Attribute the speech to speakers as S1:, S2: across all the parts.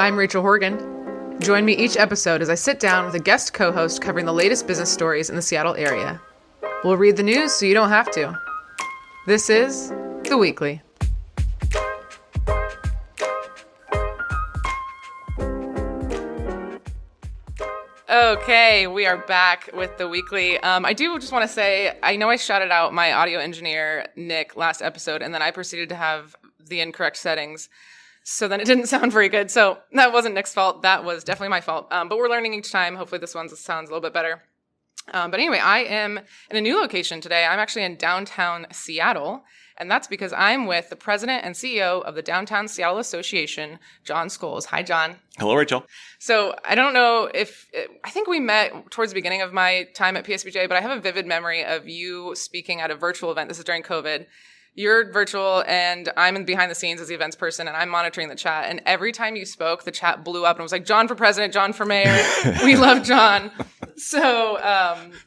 S1: I'm Rachel Horgan. Join me each episode as I sit down with a guest co-host covering the latest business stories in the Seattle area. We'll read the news so you don't have to. This is The Weekly. Okay, we are back with The Weekly. I do just want to say, I know I shouted out my audio engineer, Nick, last episode, and then I proceeded to have the incorrect settings. So then it didn't sound very good. So that wasn't Nick's fault. That was definitely my fault. But we're learning each time. Hopefully this one sounds a little bit better. But anyway, I am in a new location today. I'm actually in downtown Seattle. And that's because I'm with the President and CEO of the Downtown Seattle Association, Jon Scholes. Hi, Jon.
S2: Hello, Rachel.
S1: So I don't know I think we met towards the beginning of my time at PSBJ, but I have a vivid memory of you speaking at a virtual event. This is during COVID. You're virtual, and I'm behind the scenes as the events person, and I'm monitoring the chat. And every time you spoke, the chat blew up, and it was like, Jon for president, Jon for mayor. We love Jon. So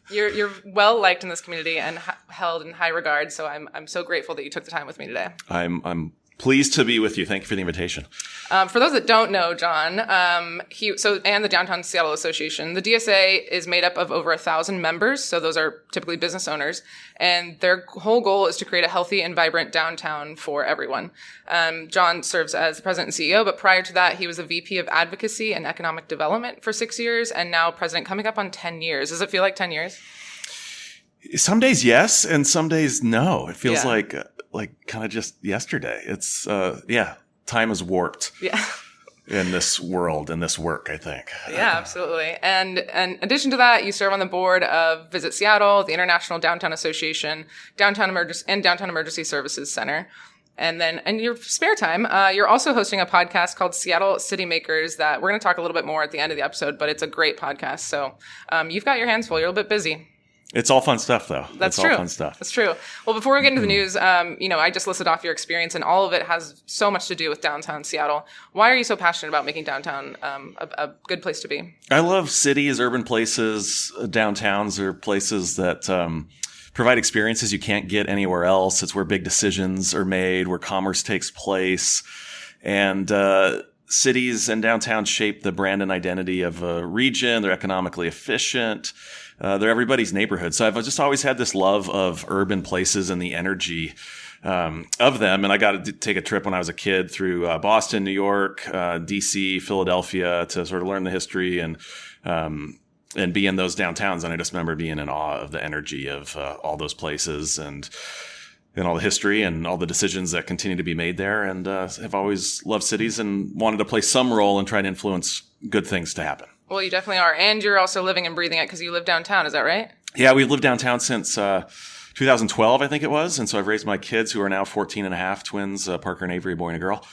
S1: you're well liked in this community and held in high regard. So I'm so grateful that you took the time with me today.
S2: I'm pleased to be with you. Thank you for the invitation.
S1: For those that don't know Jon, and the Downtown Seattle Association, the DSA is made up of over 1,000 members. So those are typically business owners, and their whole goal is to create a healthy and vibrant downtown for everyone. Jon serves as the president and CEO, but prior to that, he was a VP of Advocacy and Economic Development for 6 years, and now president, coming up on 10 years. Does it feel like 10 years?
S2: Some days yes, and some days no. It feels like kind of just yesterday. It's time is warped.
S1: Yeah.
S2: In this world, in this work, I think.
S1: Yeah, absolutely. And in addition to that, you serve on the board of Visit Seattle, the International Downtown Association, Downtown Emergency Services Center. And then in your spare time, you're also hosting a podcast called Seattle City Makers that we're going to talk a little bit more at the end of the episode, but it's a great podcast. So you've got your hands full. You're a little bit busy.
S2: It's all fun stuff, though.
S1: That's
S2: true.
S1: All
S2: fun stuff.
S1: That's true. Well, before we get into the news, I just listed off your experience, and all of it has so much to do with downtown Seattle. Why are you so passionate about making downtown a good place to be?
S2: I love cities, urban places. Downtowns are places that provide experiences you can't get anywhere else. It's where big decisions are made, where commerce takes place, and cities and downtowns shape the brand and identity of a region. They're economically efficient. They're everybody's neighborhood. So I've just always had this love of urban places and the energy of them. And I got to take a trip when I was a kid through Boston, New York, DC, Philadelphia to sort of learn the history and be in those downtowns. And I just remember being in awe of the energy of all those places and all the history and all the decisions that continue to be made there. And have always loved cities and wanted to play some role and try to influence good things to happen.
S1: Well, you definitely are. And you're also living and breathing it because you live downtown. Is that right?
S2: Yeah, we've lived downtown since 2012, I think it was. And so I've raised my kids, who are now 14 and a half, twins, Parker and Avery, a boy and a girl,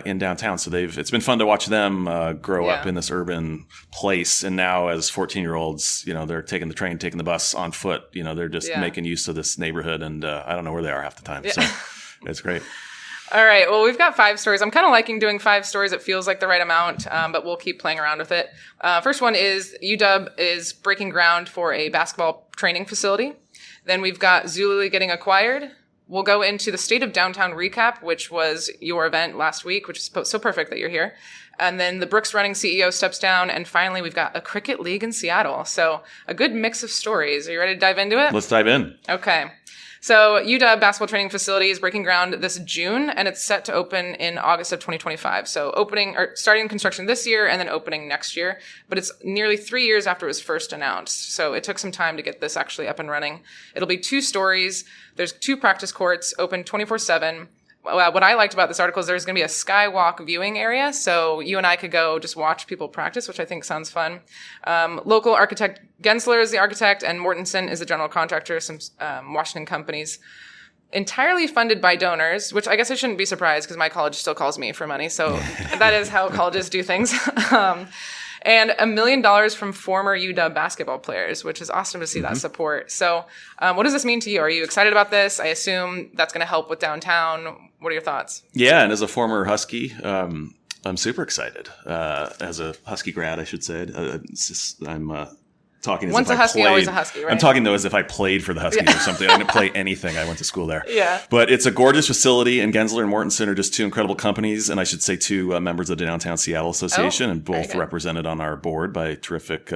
S2: in downtown. So it's been fun to watch them grow up in this urban place. And now as 14-year-olds, they're taking the train, taking the bus on foot. They're just making use of this neighborhood. And I don't know where they are half the time. Yeah. So it's great.
S1: All right. Well, we've got 5 stories. I'm kind of liking doing 5 stories. It feels like the right amount, but we'll keep playing around with it. First one is UW is breaking ground for a basketball training facility. Then we've got Zulily getting acquired. We'll go into the State of Downtown recap, which was your event last week, which is so perfect that you're here. And then the Brooks Running CEO steps down. And finally, we've got a cricket league in Seattle. So a good mix of stories. Are you ready to dive into it?
S2: Let's dive in.
S1: Okay. So UW basketball training facility is breaking ground this June, and it's set to open in August of 2025. So starting construction this year and then opening next year. But it's nearly 3 years after it was first announced. So it took some time to get this actually up and running. It'll be 2 stories. There's 2 practice courts open 24/7. What I liked about this article is there's going to be a skywalk viewing area. So you and I could go just watch people practice, which I think sounds fun. Local architect Gensler is the architect, and Mortensen is the general contractor, some Washington companies. Entirely funded by donors, which I guess I shouldn't be surprised because my college still calls me for money. So that is how colleges do things. And $1 million from former UW basketball players, which is awesome to see that support. So what does this mean to you? Are you excited about this? I assume that's going to help with downtown. What are your thoughts?
S2: Yeah, and as a former Husky, I'm super excited. As a Husky grad, I should say. I'm talking as
S1: Once
S2: if
S1: a
S2: I
S1: Husky,
S2: played.
S1: always a Husky, right?
S2: I'm talking though as if I played for the Huskies or something. I didn't play anything. I went to school there.
S1: Yeah.
S2: But it's a gorgeous facility, and Gensler and Mortensen are just two incredible companies, and I should say two members of the Downtown Seattle Association, and both represented on our board by terrific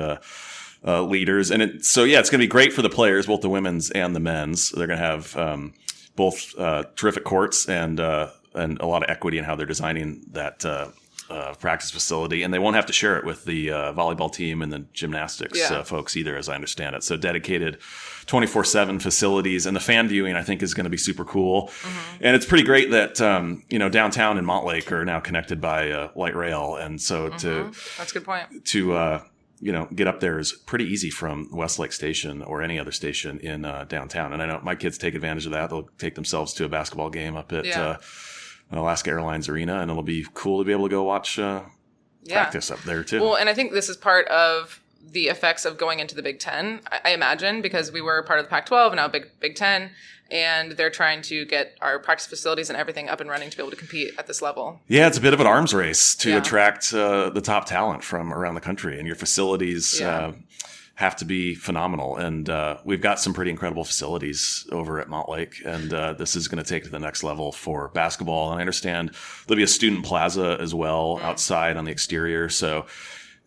S2: leaders. And it's going to be great for the players, both the women's and the men's. They're going to have both terrific courts and a lot of equity in how they're designing that practice facility, and they won't have to share it with the volleyball team and the gymnastics folks either, as I understand it. So dedicated 24/7 facilities, and the fan viewing I think is going to be super cool. Mm-hmm. And it's pretty great that downtown and Montlake are now connected by light rail, and so
S1: that's a good point.
S2: To get up there is pretty easy from Westlake Station or any other station in downtown. And I know my kids take advantage of that. They'll take themselves to a basketball game up at Alaska Airlines Arena, and it'll be cool to be able to go watch practice up there too.
S1: Well, and I think this is part of the effects of going into the Big Ten, I imagine, because we were part of the Pac-12 and now Big Ten, and they're trying to get our practice facilities and everything up and running to be able to compete at this level.
S2: Yeah, it's a bit of an arms race to attract the top talent from around the country, and your facilities have to be phenomenal. And we've got some pretty incredible facilities over at Montlake, and this is going to take it to the next level for basketball. And I understand there'll be a student plaza as well outside on the exterior. So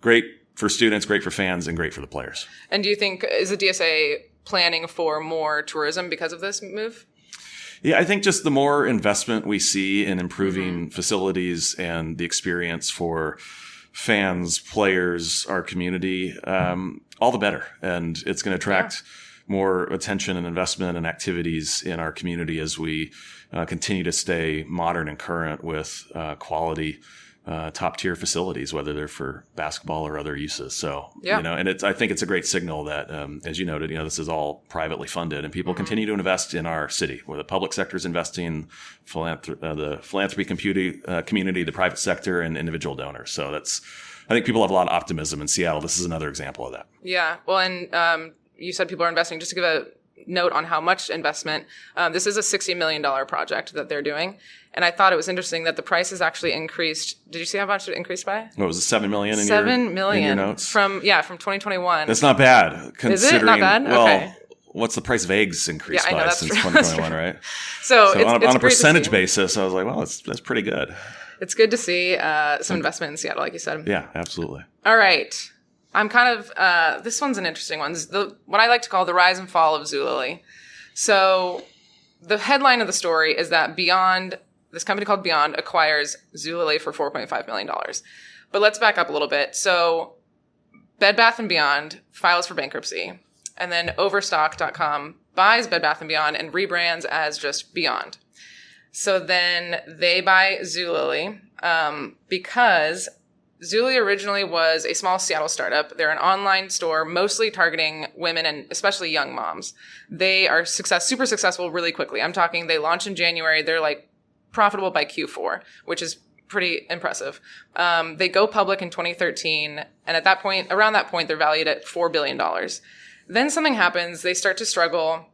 S2: great for students, great for fans, and great for the players.
S1: And do you think, is the DSA planning for more tourism because of this move?
S2: Yeah, I think just the more investment we see in improving facilities and the experience for fans, players, our community, all the better. And it's going to attract more attention and investment and activities in our community as we continue to stay modern and current with quality top tier facilities, whether they're for basketball or other uses. So, and I think it's a great signal that, as you noted, this is all privately funded, and people continue to invest in our city, where the public sector is investing, the philanthropy community, the private sector, and individual donors. So I think people have a lot of optimism in Seattle. This is another example of that. Yeah.
S1: Well, and you said people are investing. Just to give a note on how much investment, this is a $60 million project that they're doing. And I thought it was interesting that the price has actually increased. Did you see how much it increased by?
S2: What was it, $7 million in
S1: $7 million
S2: in your notes?
S1: From 2021.
S2: That's not bad. Considering,
S1: is it not bad?
S2: Well,
S1: okay.
S2: What's the price of eggs increased by since
S1: true.
S2: 2021, right?
S1: So it's
S2: on a percentage basis, I was like, well, that's pretty good.
S1: It's good to see some investment in Seattle, like you said.
S2: Yeah, absolutely.
S1: All right. I'm kind of, this one's an interesting one. This is what I like to call the rise and fall of Zulily. So the headline of the story is that this company called Beyond acquires Zulily for $4.5 million. But let's back up a little bit. So Bed Bath & Beyond files for bankruptcy, and then Overstock.com buys Bed Bath & Beyond and rebrands as just Beyond. So then they buy Zulily because Zulily originally was a small Seattle startup. They're an online store mostly targeting women and especially young moms. They are super successful really quickly. I'm talking they launched in January. They're like profitable by Q4, which is pretty impressive. They go public in 2013, and around that point, they're valued at $4 billion. Then something happens. They start to struggle.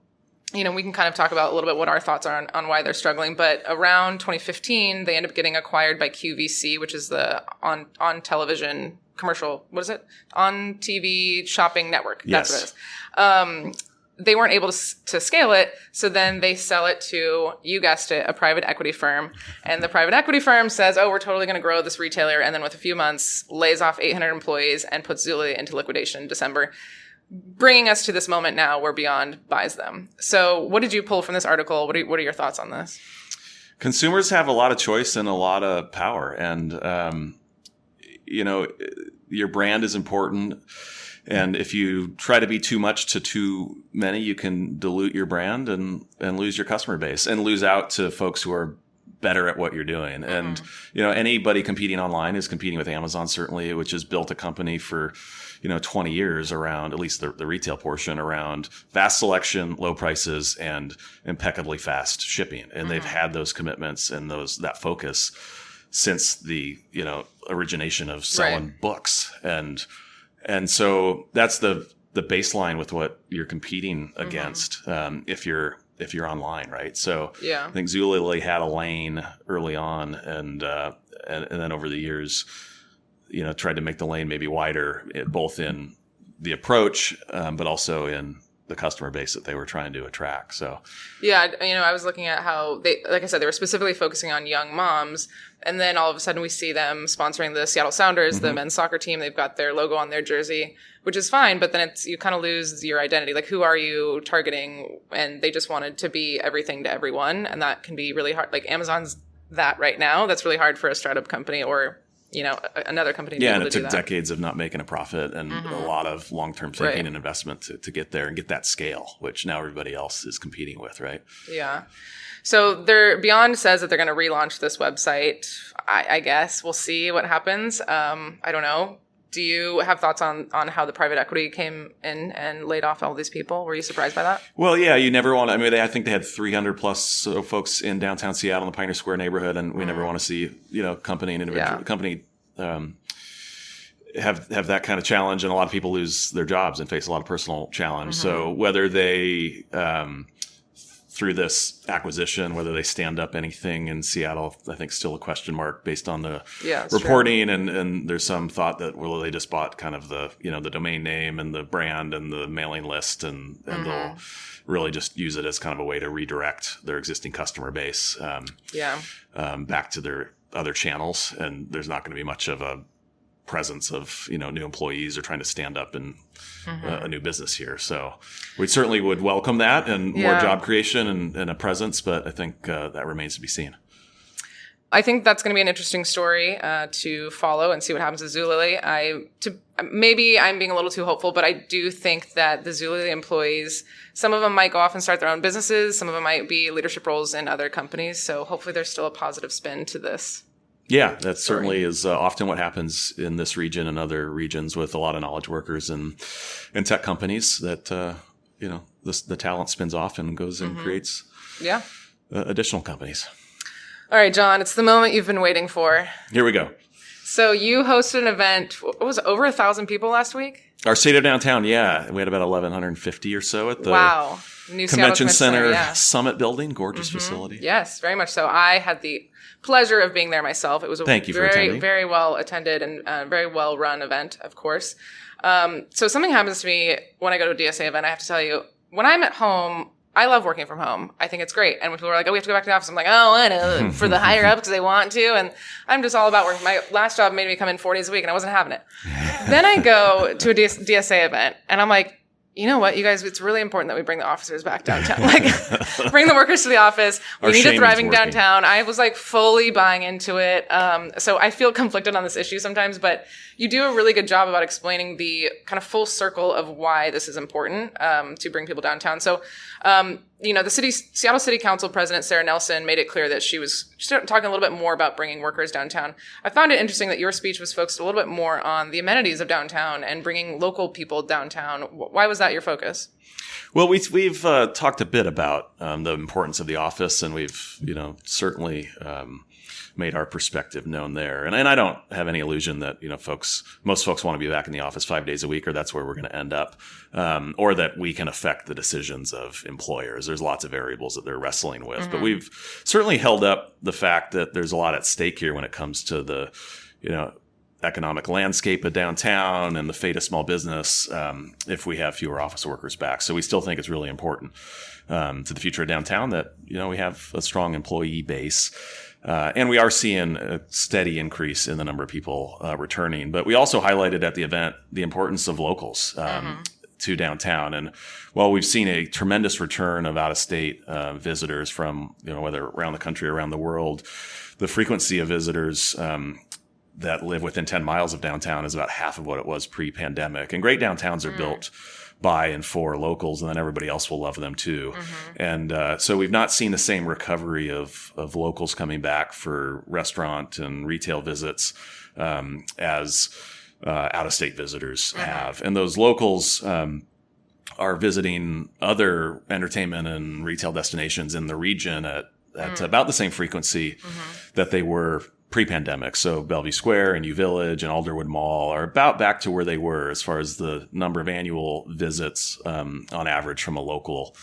S1: We can kind of talk about a little bit what our thoughts are on why they're struggling. But around 2015, they end up getting acquired by QVC, which is the on television commercial. What is it? On TV shopping network.
S2: Yes.
S1: That's what it is. They weren't able to scale it, so then they sell it to, you guessed it, a private equity firm. And the private equity firm says, we're totally going to grow this retailer, and then with a few months, lays off 800 employees and puts Zulily into liquidation in December, bringing us to this moment now where Beyond buys them. So what did you pull from this article? What are your thoughts on this?
S2: Consumers have a lot of choice and a lot of power, and your brand is important. And if you try to be too much to too many, you can dilute your brand and lose your customer base and lose out to folks who are better at what you're doing. Mm-hmm. And, anybody competing online is competing with Amazon, certainly, which has built a company for, 20 years around, at least the retail portion, around vast selection, low prices, and impeccably fast shipping. And they've had those commitments and that focus since the, origination of selling books. And so that's the baseline with what you're competing against if you're online, right? So I think Zulily had a lane early on, and then over the years, tried to make the lane maybe wider, both in the approach, but also in the customer base that they were trying to attract. So,
S1: yeah, I was looking at how they, like I said, they were specifically focusing on young moms. And then all of a sudden we see them sponsoring the Seattle Sounders, the men's soccer team. They've got their logo on their jersey, which is fine. But then you kind of lose your identity. Like, who are you targeting? And they just wanted to be everything to everyone. And that can be really hard. Like, Amazon's that right now. That's really hard for a startup company or another company to be able to do that.
S2: And it took decades of not making a profit and a lot of long-term thinking and investment to get there and get that scale, which now everybody else is competing with, right?
S1: Yeah. So Beyond says that they're going to relaunch this website. I guess we'll see what happens. I don't know. Do you have thoughts on how the private equity came in and laid off all these people? Were you surprised by that?
S2: Well, yeah, you never want to. I mean, I think they had 300 plus folks in downtown Seattle in the Pioneer Square neighborhood, and we never want to see company and individual company have that kind of challenge, and a lot of people lose their jobs and face a lot of personal challenge. So whether they through this acquisition, whether they stand up anything in Seattle, I think still a question mark based on the reporting. And there's some thought that, well, they just bought kind of the domain name and the brand and the mailing list and they'll really just use it as kind of a way to redirect their existing customer base back to their other channels. And there's not going to be much of a presence of new employees or trying to stand up in a new business here. So we certainly would welcome that and more job creation and a presence, but I think that remains to be seen.
S1: I think that's going to be an interesting story to follow and see what happens to Zulily. Maybe I'm being a little too hopeful, but I do think that the Zulily employees, some of them might go off and start their own businesses. Some of them might be leadership roles in other companies. So hopefully there's still a positive spin to this.
S2: Yeah, that certainly is often what happens in this region and other regions with a lot of knowledge workers and tech companies that, the talent spins off and goes and creates additional companies.
S1: All right, Jon, it's the moment you've been waiting for.
S2: Here we go.
S1: So you hosted an event, what was it, over 1,000 people last week?
S2: Our State of Downtown, yeah. We had about 1,150 or so at the
S1: New
S2: Convention Center Summit Building. Gorgeous facility.
S1: Yes, very much so. I had the pleasure of being there myself. It was a very well attended and very well run event, of course. So something happens to me when I go to a DSA event. I have to tell you, when I'm at home, I love working from home. I think it's great. And when people are like, oh, we have to go back to the office, I'm like, oh, I know, for the higher up because they want to. And I'm just all about work. My last job made me come in 4 days a week and I wasn't having it. Then I go to a DSA event and I'm like, you know what, you guys, it's really important that we bring the officers back downtown. Like, bring the workers to the office. We need a thriving downtown. I was like fully buying into it. So I feel conflicted on this issue sometimes, but you do a really good job about explaining the kind of full circle of why this is important to bring people downtown. So, the Seattle City Council President Sarah Nelson made it clear that she was talking a little bit more about bringing workers downtown. I found it interesting that your speech was focused a little bit more on the amenities of downtown and bringing local people downtown. Why was that your focus?
S2: Well, we've talked a bit about the importance of the office, and we've certainly made our perspective known there. And I don't have any illusion that most folks want to be back in the office 5 days a week, or that's where we're going to end up, or that we can affect the decisions of employers. There's lots of variables that they're wrestling with, but we've certainly held up the fact that there's a lot at stake here when it comes to the economic landscape of downtown and the fate of small business if we have fewer office workers back. So we still think it's really important to the future of downtown that we have a strong employee base. And we are seeing a steady increase in the number of people returning. But we also highlighted at the event the importance of locals to downtown. And while we've seen a tremendous return of out-of-state visitors from whether around the country or around the world, the frequency of visitors that live within 10 miles of downtown is about half of what it was pre-pandemic. And great downtowns are built by and for locals, and then everybody else will love them too. And so we've not seen the same recovery of locals coming back for restaurant and retail visits as out-of-state visitors have. And those locals are visiting other entertainment and retail destinations in the region at about the same frequency that they were pre-pandemic. So Bellevue Square and U Village and Alderwood Mall are about back to where they were as far as the number of annual visits on average from a local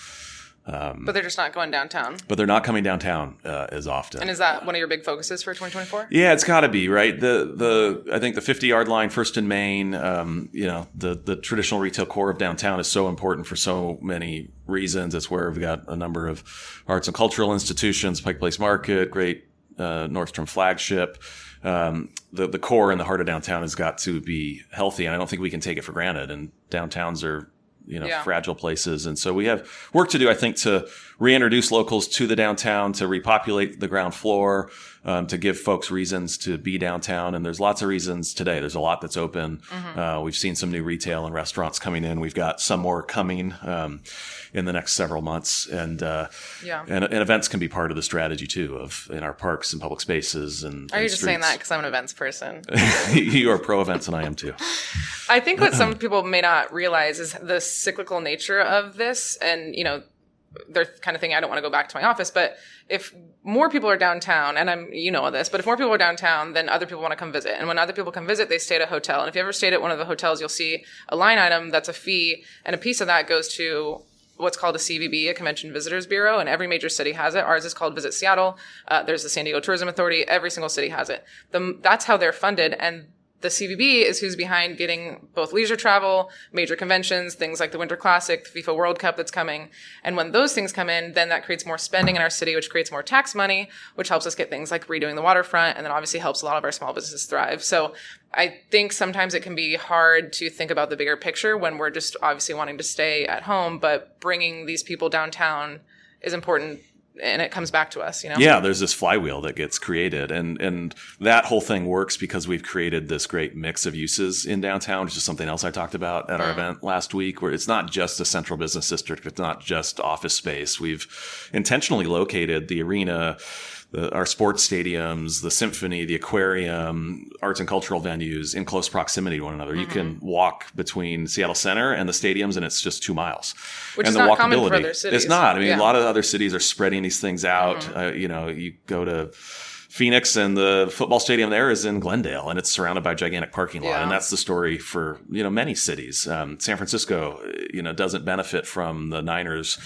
S1: But they're just not going downtown.
S2: But they're not coming downtown as often.
S1: And is that one of your big focuses for 2024?
S2: Yeah, it's got to be, right? I think the 50-yard line, First and Main, the traditional retail core of downtown is so important for so many reasons. It's where we've got a number of arts and cultural institutions, Pike Place Market, great Nordstrom flagship. The core and the heart of downtown has got to be healthy, and I don't think we can take it for granted. And downtowns are fragile places. And so we have work to do, I think, to reintroduce locals to the downtown, to repopulate the ground floor, to give folks reasons to be downtown. And there's lots of reasons today. There's a lot that's open. We've seen some new retail and restaurants coming in. We've got some more coming in the next several months. And events can be part of the strategy too, in our parks and public spaces and
S1: Are you just
S2: streets.
S1: saying that because I'm an events person?
S2: You are pro events and I am too.
S1: I think what some people may not realize is the cyclical nature of this. And, they're kind of thinking, I don't want to go back to my office. But if more people are downtown, and all this, but if more people are downtown, then other people want to come visit. And when other people come visit, they stay at a hotel. And if you ever stayed at one of the hotels, you'll see a line item that's a fee. And a piece of that goes to what's called a CVB, a Convention Visitors Bureau, and every major city has it. Ours is called Visit Seattle. There's the San Diego Tourism Authority. Every single city has it. That's how they're funded. And the CVB is who's behind getting both leisure travel, major conventions, things like the Winter Classic, the FIFA World Cup that's coming. And when those things come in, then that creates more spending in our city, which creates more tax money, which helps us get things like redoing the waterfront, and then obviously helps a lot of our small businesses thrive. So I think sometimes it can be hard to think about the bigger picture when we're just obviously wanting to stay at home, but bringing these people downtown is important. And it comes back to us,
S2: Yeah, there's this flywheel that gets created. And that whole thing works because we've created this great mix of uses in downtown, which is something else I talked about at our event last week, where it's not just a central business district. It's not just office space. We've intentionally located the arena, our sports stadiums, the symphony, the aquarium, arts and cultural venues in close proximity to one another. You can walk between Seattle Center and the stadiums, and it's just 2 miles.
S1: Which
S2: and
S1: is
S2: the
S1: not
S2: walkability,
S1: common for other cities.
S2: It's not. I mean, a lot of other cities are spreading these things out. You go to Phoenix, and the football stadium there is in Glendale, and it's surrounded by a gigantic parking lot. And that's the story for many cities. San Francisco, doesn't benefit from the Niners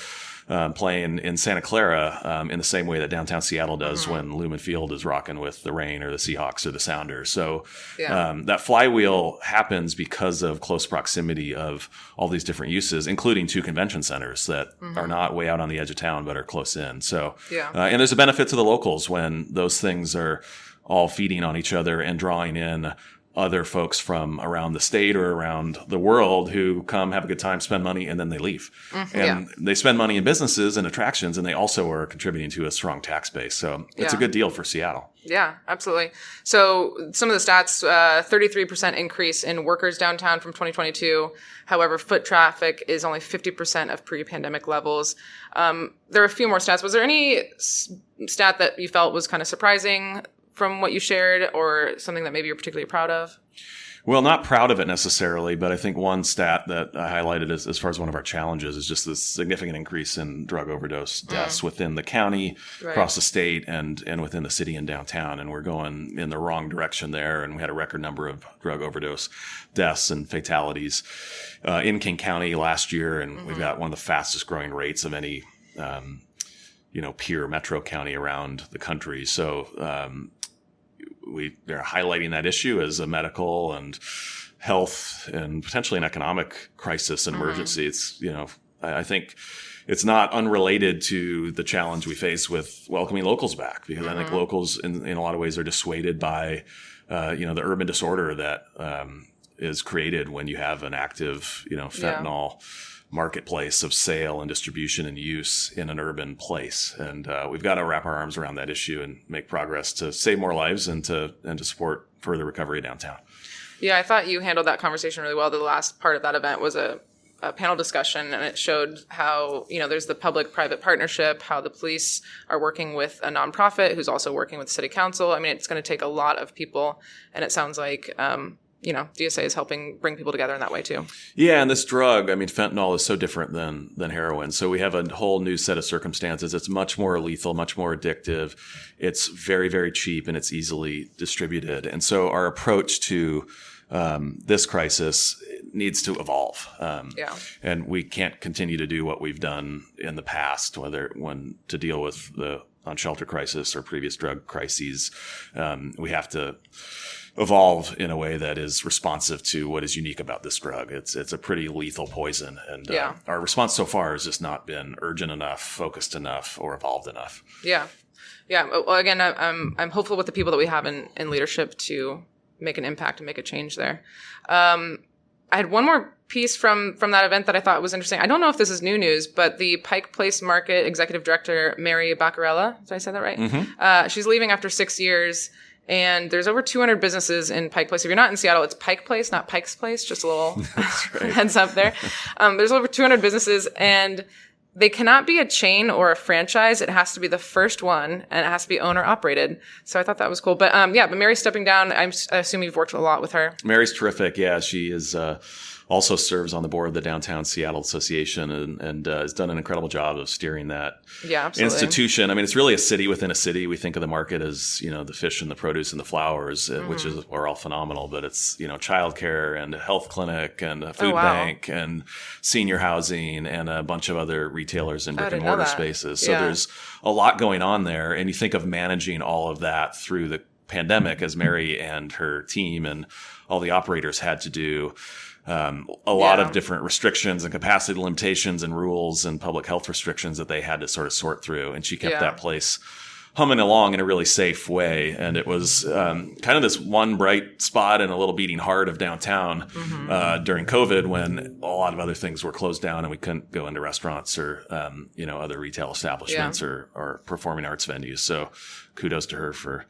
S2: playing in Santa Clara in the same way that downtown Seattle does when Lumen Field is rocking with the Rain or the Seahawks or the Sounders. So that flywheel happens because of close proximity of all these different uses, including 2 convention centers that are not way out on the edge of town but are close in. So and there's a benefit to the locals when those things are all feeding on each other and drawing in other folks from around the state or around the world who come, have a good time, spend money, and then they leave. And they spend money in businesses and attractions, and they also are contributing to a strong tax base. So it's a good deal for Seattle.
S1: Yeah, absolutely. So some of the stats, 33% increase in workers downtown from 2022. However, foot traffic is only 50% of pre-pandemic levels. There are a few more stats. Was there any stat that you felt was kind of surprising from what you shared, or something that maybe you're particularly proud of?
S2: Well, not proud of it necessarily, but I think one stat that I highlighted as far as one of our challenges is just this significant increase in drug overdose deaths within the county, across the state, and within the city and downtown. And we're going in the wrong direction there. And we had a record number of drug overdose deaths and fatalities in King County last year. And we've got one of the fastest growing rates of any, peer metro county around the country. So, they're highlighting that issue as a medical and health and potentially an economic crisis and emergency. It's, I think it's not unrelated to the challenge we face with welcoming locals back, because I think locals in a lot of ways are dissuaded by, the urban disorder that is created when you have an active, fentanyl marketplace of sale and distribution and use in an urban place. And we've got to wrap our arms around that issue and make progress to save more lives and to support further recovery downtown.
S1: Yeah, I thought you handled that conversation really well. The last part of that event was a panel discussion, and it showed how, there's the public-private partnership, how the police are working with a nonprofit who's also working with city council. I mean, it's going to take a lot of people, and it sounds like DSA is helping bring people together in that way too.
S2: Yeah, and this drug, fentanyl is so different than heroin. So we have a whole new set of circumstances. It's much more lethal, much more addictive. It's very, very cheap, and it's easily distributed. And so our approach to this crisis needs to evolve. And we can't continue to do what we've done in the past, when to deal with the on-shelter crisis or previous drug crises. We have to evolve in a way that is responsive to what is unique about this drug. It's a pretty lethal poison, and our response so far has just not been urgent enough, focused enough, or evolved enough.
S1: Yeah. Well, again, I'm hopeful with the people that we have in leadership to make an impact and make a change there. I had one more piece from that event that I thought was interesting. I don't know if this is new news, but the Pike Place Market Executive Director, Mary Baccarella, did I say that right? Mm-hmm. She's leaving after 6 years, and there's over 200 businesses in Pike Place. If you're not in Seattle, it's Pike Place, not Pike's Place, just a little heads up there. There's over 200 businesses, and they cannot be a chain or a franchise. It has to be the first one, and it has to be owner operated. So I thought that was cool. But but Mary's stepping down. I assume you've worked a lot with her.
S2: Mary's terrific. Yeah, she is also serves on the board of the Downtown Seattle Association, and has done an incredible job of steering that institution. It's really a city within a city. We think of the market as, the fish and the produce and the flowers, which are all phenomenal, but it's, childcare and a health clinic and a food bank and senior housing and a bunch of other retailers and brick and mortar spaces. So there's a lot going on there. And you think of managing all of that through the pandemic, as Mary and her team and all the operators had to do. A lot of different restrictions and capacity limitations and rules and public health restrictions that they had to sort of sort through. And she kept that place humming along in a really safe way. And it was kind of this one bright spot and a little beating heart of downtown during COVID, when a lot of other things were closed down and we couldn't go into restaurants or, other retail establishments or performing arts venues. So kudos to her for...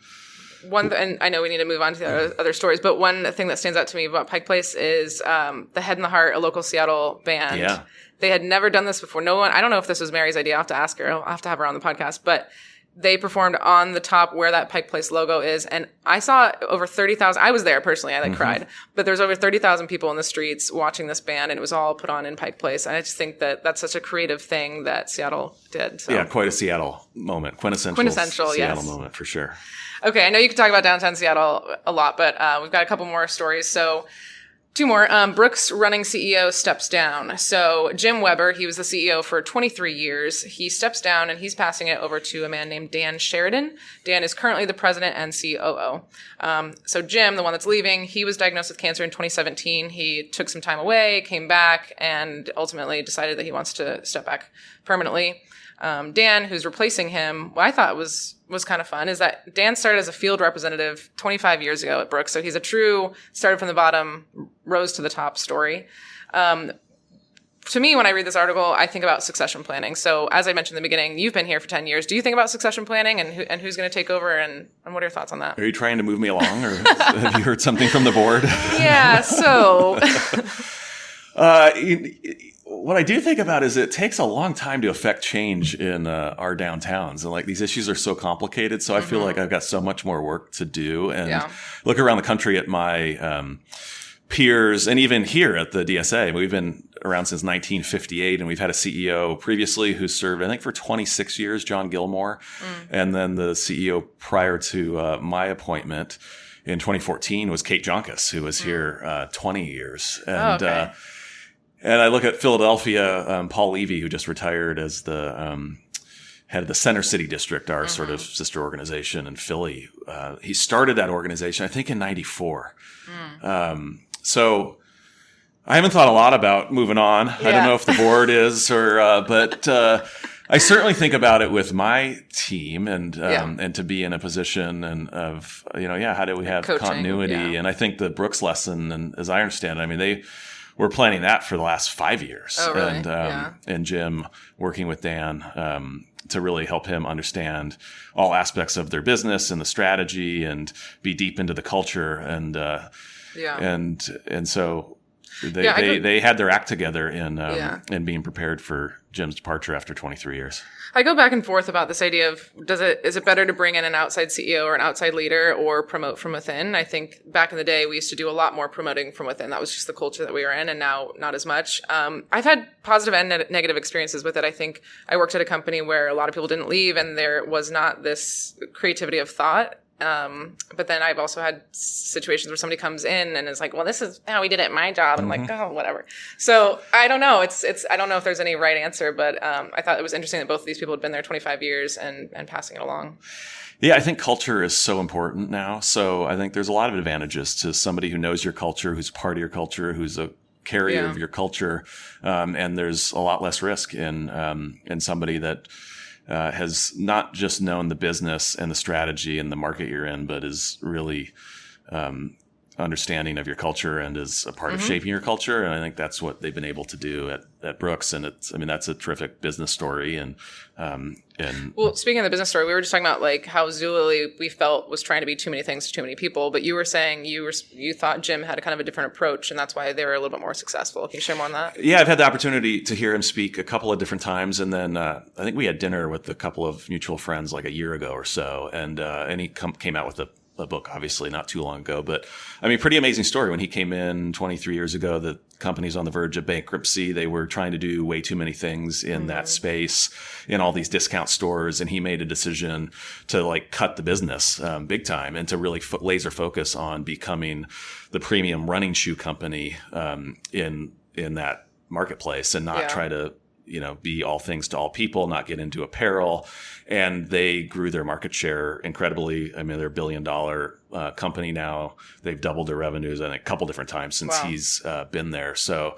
S1: and I know we need to move on to the other stories, but one thing that stands out to me about Pike Place is the Head and the Heart, a local Seattle band. Yeah. They had never done this before. I don't know if this was Mary's idea. I'll have to ask her. I'll have to have her on the podcast. But they performed on the top where that Pike Place logo is. And I saw over 30,000. I was there personally. I cried. But there's over 30,000 people in the streets watching this band, and it was all put on in Pike Place. And I just think that that's such a creative thing that Seattle did. So.
S2: Yeah, quite a Seattle moment. Quintessential Seattle moment for sure.
S1: Okay, I know you could talk about downtown Seattle a lot, but we've got a couple more stories. So 2 more. Brooks running CEO steps down. So Jim Weber, he was the CEO for 23 years. He steps down, and he's passing it over to a man named Dan Sheridan. Dan is currently the president and COO. So Jim, the one that's leaving, he was diagnosed with cancer in 2017. He took some time away, came back, and ultimately decided that he wants to step back permanently. Dan, who's replacing him, what I thought was kind of fun is that Dan started as a field representative 25 years ago at Brooks. So he's a true started from the bottom, rose to the top story. To me, when I read this article, I think about succession planning. So as I mentioned in the beginning, you've been here for 10 years. Do you think about succession planning and who's going to take over, and what are your thoughts on that?
S2: Are you trying to move me along, or have you heard something from the board?
S1: Yeah, so...
S2: What I do think about is it takes a long time to affect change in our downtowns. And these issues are so complicated. So I feel like I've got so much more work to do. And look around the country at my peers, and even here at the DSA. We've been around since 1958, and we've had a CEO previously who served, I think, for 26 years, John Gilmore. And then the CEO prior to my appointment in 2014 was Kate Jonkus, who was here 20 years. And and I look at Philadelphia, Paul Levy, who just retired as the head of the Center City District, our sort of sister organization in Philly. He started that organization, I think, in 94. So I haven't thought a lot about moving on. Yeah. I don't know if the board is, but I certainly think about it with my team and to be in a position and how do we have coaching, continuity? Yeah. And I think the Brooks lesson, and as I understand it, they were planning that for the last 5 years.
S1: Oh, really?
S2: And Jim working with Dan to really help him understand all aspects of their business and the strategy and be deep into the culture and so They had their act together in being prepared for Jim's departure after 23 years.
S1: I go back and forth about this idea of is it better to bring in an outside CEO or an outside leader or promote from within? I think back in the day we used to do a lot more promoting from within. That was just the culture that we were in, and now not as much. I've had positive and negative experiences with it. I think I worked at a company where a lot of people didn't leave and there was not this creativity of thought. But then I've also had situations where somebody comes in and is like, well, this is how we did it at my job. And I'm like, oh, whatever. So I don't know. I don't know if there's any right answer, but I thought it was interesting that both of these people had been there 25 years and passing it along.
S2: Yeah, I think culture is so important now. So I think there's a lot of advantages to somebody who knows your culture, who's part of your culture, who's a carrier of your culture. And there's a lot less risk in somebody that has not just known the business and the strategy and the market you're in, but is really understanding of your culture and is a part of shaping your culture. And I think that's what they've been able to do at Brooks. And that's a terrific business story. And well,
S1: speaking of the business story, we were just talking about like how Zulily we felt was trying to be too many things to too many people. But you were saying you thought Jim had a kind of a different approach, and that's why they were a little bit more successful. Can you share more on that?
S2: Yeah, I've had the opportunity to hear him speak a couple of different times, and then I think we had dinner with a couple of mutual friends like a year ago or so, and he came out with a book, obviously not too long ago, but I mean, pretty amazing story. When he came in 23 years ago, the company's on the verge of bankruptcy. They were trying to do way too many things in that space in all these discount stores. And he made a decision to like cut the business big time and to really laser focus on becoming the premium running shoe company in that marketplace and not try to be all things to all people, not get into apparel. And they grew their market share incredibly. I mean, they're $1 billion company now. They've doubled their revenues, I think, a couple different times since he's been there. So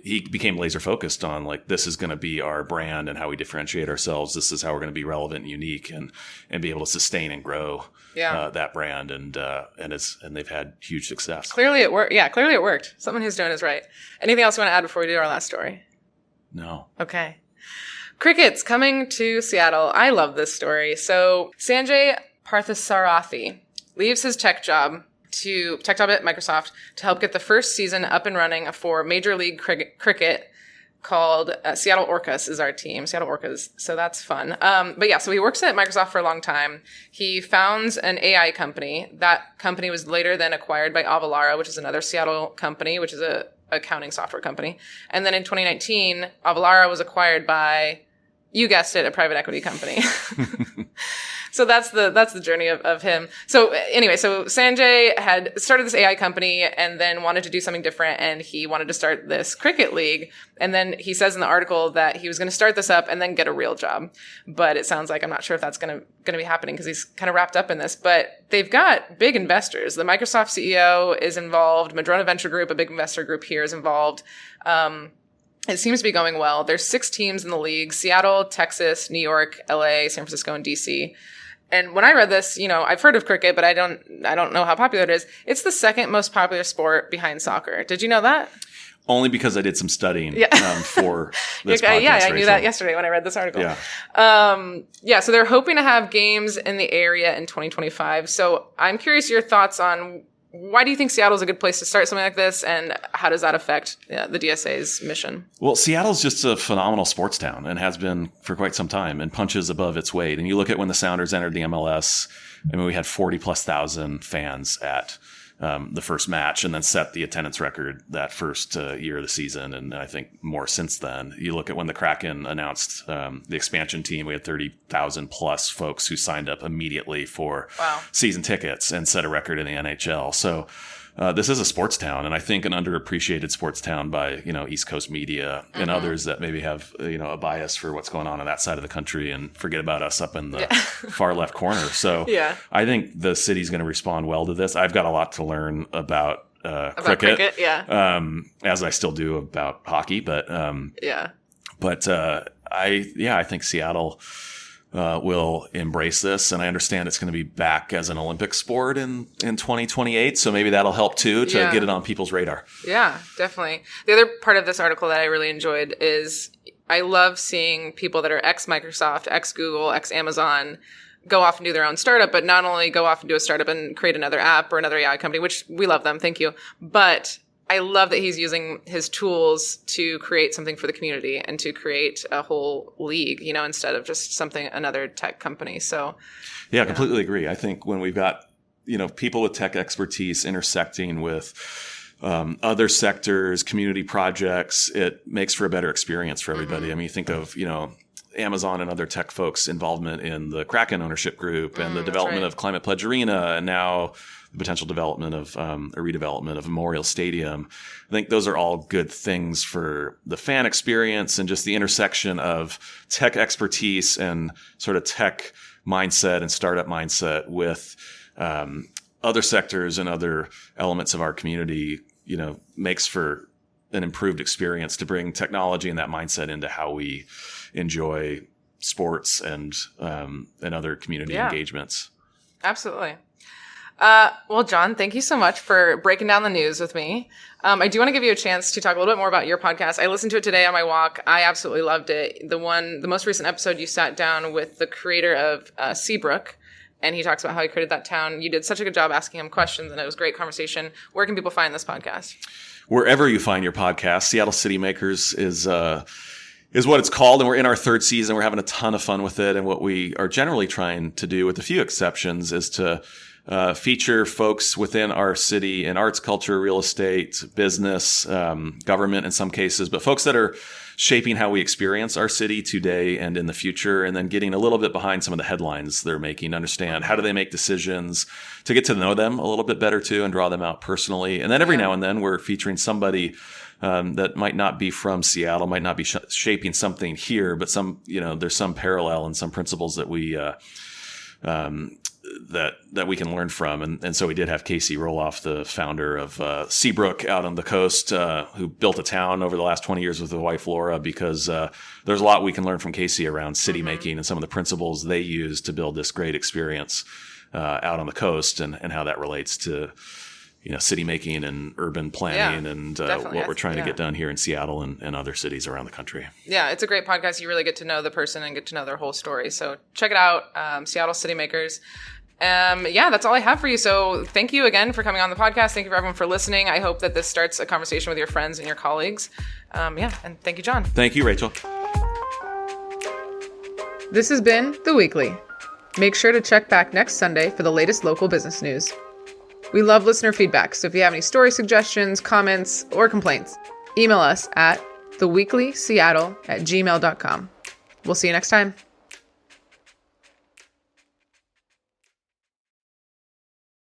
S2: he became laser focused on like, this is going to be our brand and how we differentiate ourselves. This is how we're going to be relevant and unique and be able to sustain and grow that brand. And they've had huge success.
S1: Clearly it worked. Yeah, clearly it worked. Something he's doing is right. Anything else you want to add before we do our last story?
S2: No.
S1: Okay. Cricket's coming to Seattle. I love this story. So Sanjay Parthasarathi leaves his tech job at Microsoft to help get the first season up and running for Major League Cricket called Seattle Orcas is our team. Seattle Orcas. So that's fun. So he works at Microsoft for a long time. He founds an AI company. That company was later then acquired by Avalara, which is another Seattle company, which is a accounting software company. And then in 2019, Avalara was acquired by, you guessed it, a private equity company. So that's the journey of him. So anyway, so Sanjay had started this AI company and then wanted to do something different, and he wanted to start this cricket league. And then he says in the article that he was going to start this up and then get a real job. But it sounds like I'm not sure if that's going to be happening because he's kind of wrapped up in this. But they've got big investors. The Microsoft CEO is involved. Madrona Venture Group, a big investor group here, is involved. It seems to be going well. There's 6 teams in the league: Seattle, Texas, New York, LA, San Francisco, and DC. And when I read this, I've heard of cricket, but I don't know how popular it is. It's the second most popular sport behind soccer. Did you know that?
S2: Only because I did some studying for this podcast.
S1: Yeah, I knew that yesterday when I read this article. So they're hoping to have games in the area in 2025. So I'm curious your thoughts on why do you think Seattle's a good place to start something like this, and how does that affect the DSA's mission? Well,
S2: Seattle's just a phenomenal sports town and has been for quite some time and punches above its weight. And you look at when the Sounders entered the MLS, I mean, we had 40,000+ fans at the first match and then set the attendance record that first year of the season. And I think more since then. You look at when the Kraken announced the expansion team, we had 30,000+ folks who signed up immediately for season tickets and set a record in the NHL. So this is a sports town, and I think an underappreciated sports town by East Coast media and others that maybe have a bias for what's going on that side of the country and forget about us up in the far left corner. So I think the city's going to respond well to this. I've got a lot to learn about cricket, as I still do about hockey, but I think Seattle will embrace this. And I understand it's going to be back as an Olympic sport in 2028. So maybe that'll help too, to get it on people's radar.
S1: Yeah, definitely. The other part of this article that I really enjoyed is I love seeing people that are ex-Microsoft, ex-Google, ex-Amazon go off and do their own startup, but not only go off and do a startup and create another app or another AI company, which we love them. Thank you. But I love that he's using his tools to create something for the community and to create a whole league, instead of just another tech company. So,
S2: yeah, I completely agree. I think when we've got, people with tech expertise intersecting with other sectors, community projects, it makes for a better experience for everybody. I mean, you think of, Amazon and other tech folks' involvement in the Kraken ownership group and the development of Climate Pledge Arena, and now the potential development of a redevelopment of Memorial Stadium. I think those are all good things for the fan experience and just the intersection of tech expertise and sort of tech mindset and startup mindset with other sectors and other elements of our community, makes for an improved experience to bring technology and that mindset into how we enjoy sports and other community engagements.
S1: Absolutely. Well, Jon, thank you so much for breaking down the news with me. I do want to give you a chance to talk a little bit more about your podcast. I listened to it today on my walk. I absolutely loved it. The most recent episode, you sat down with the creator of Seabrook, and he talks about how he created that town. You did such a good job asking him questions, and it was a great conversation. Where can people find this podcast?
S2: Wherever you find your podcast. Seattle City Makers is what it's called. And we're in our third season. We're having a ton of fun with it. And what we are generally trying to do, with a few exceptions, is to feature folks within our city in arts, culture, real estate, business, government in some cases, but folks that are shaping how we experience our city today and in the future, and then getting a little bit behind some of the headlines they're making, understand how do they make decisions, to get to know them a little bit better too and draw them out personally. And then every now and then we're featuring somebody that might not be from Seattle, might not be shaping something here, but there's some parallel and some principles that we that we can learn from. And so we did have Casey Roloff, the founder of Seabrook out on the coast, who built a town over the last 20 years with his wife, Laura, because there's a lot we can learn from Casey around city making and some of the principles they use to build this great experience out on the coast, and how that relates to city making and urban planning and what we're trying to get done here in Seattle and other cities around the country. Yeah,
S1: it's a great podcast. You really get to know the person and get to know their whole story. So check it out, Seattle City Makers. That's all I have for you. So thank you again for coming on the podcast. Thank you for everyone for listening. I hope that this starts a conversation with your friends and your colleagues. And thank you, Jon.
S2: Thank you, Rachel.
S1: This has been The Weekly. Make sure to check back next Sunday for the latest local business news. We love listener feedback, so if you have any story suggestions, comments, or complaints, email us at theweeklyseattle@gmail.com. We'll see you next time.